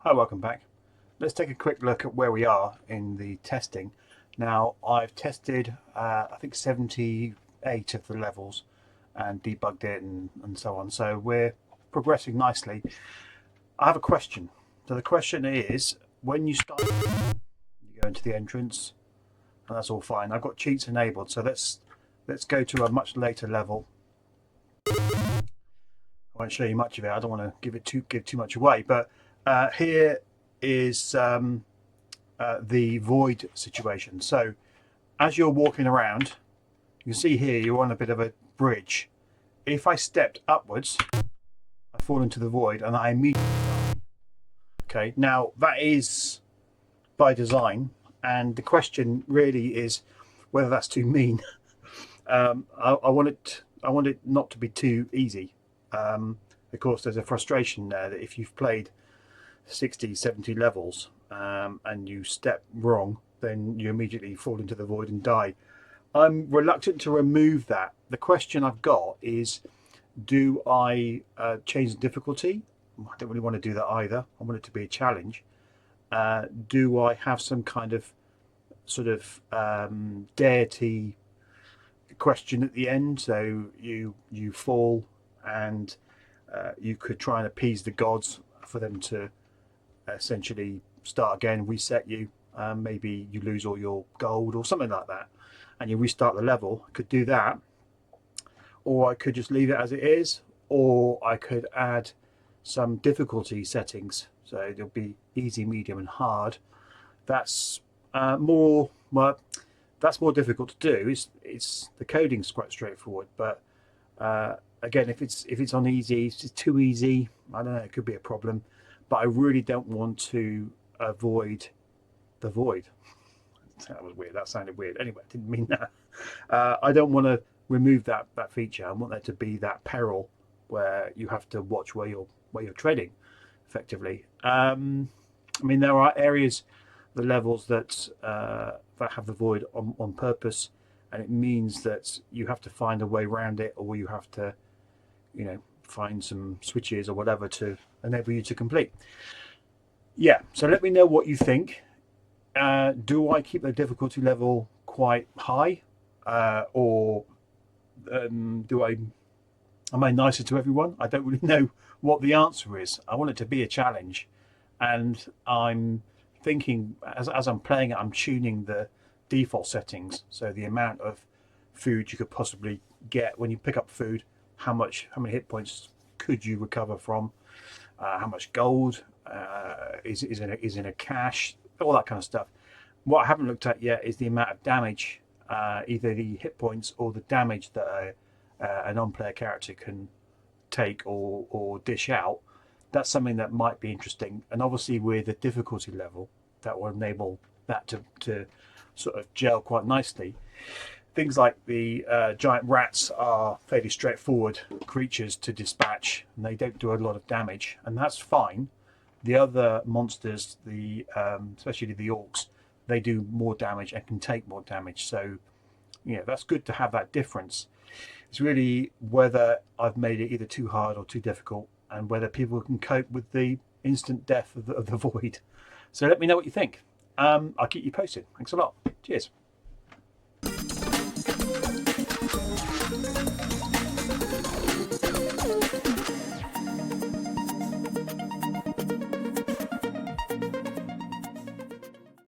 Hi, welcome back. Let's take a quick look at where we are in the testing. Now, I've tested, I think 78 of the levels and debugged it and so on. So we're progressing nicely. I have a question. So the question is, when you start, you go into the entrance, and that's all fine. I've got cheats enabled, so let's go to a much later level. I won't show you much of it. I don't want to give too much away, but here is the void situation. So as you're walking around, you can see here you're on a bit of a bridge. If I stepped upwards, I fall into the void and I immediately die. Okay, now that is by design, and the question really is whether that's too mean. I want it not to be too easy. Of course, there's a frustration there that if you've played 60, 70 levels and you step wrong, then you immediately fall into the void and die. I'm reluctant to remove that. The question I've got is, do I change the difficulty? I don't really want to do that either. I want it to be a challenge. Do I have some kind of sort of deity question at the end? So you fall and you could try and appease the gods for them to essentially start again, reset you. Maybe you lose all your gold or something like that, and you restart the level. I could do that, or I could just leave it as it is, or I could add some difficulty settings. So there'll be easy, medium, and hard. That's more well. That's more difficult to do. It's the coding's quite straightforward, but again, if it's on easy, if it's too easy, I don't know. It could be a problem. But I really don't want to avoid the void. That was weird. That sounded weird. Anyway, I didn't mean that. I don't want to remove that feature. I want there to be that peril where you have to watch where you're treading, effectively. I mean, there are areas, the levels that have the void on purpose, and it means that you have to find a way around it, or you have to, find some switches or whatever to enable you to complete. Yeah, so let me know what you think. Do I keep the difficulty level quite high, or am I nicer to everyone? I don't really know what the answer is. I want it to be a challenge, and I'm thinking as I'm playing it, I'm tuning the default settings, so the amount of food you could possibly get when you pick up food, how many hit points could you recover from, how much gold is in a cache, all that kind of stuff. What I haven't looked at yet is the amount of damage, either the hit points or the damage that a non-player character can take or dish out. That's something that might be interesting, and obviously with the difficulty level, that will enable that to sort of gel quite nicely. Things like the giant rats are fairly straightforward creatures to dispatch, and they don't do a lot of damage, and that's fine. The other monsters, especially the orcs, they do more damage and can take more damage. So, that's good to have that difference. It's really whether I've made it either too hard or too difficult, and whether people can cope with the instant death of the void. So let me know what you think. I'll keep you posted. Thanks a lot. Cheers.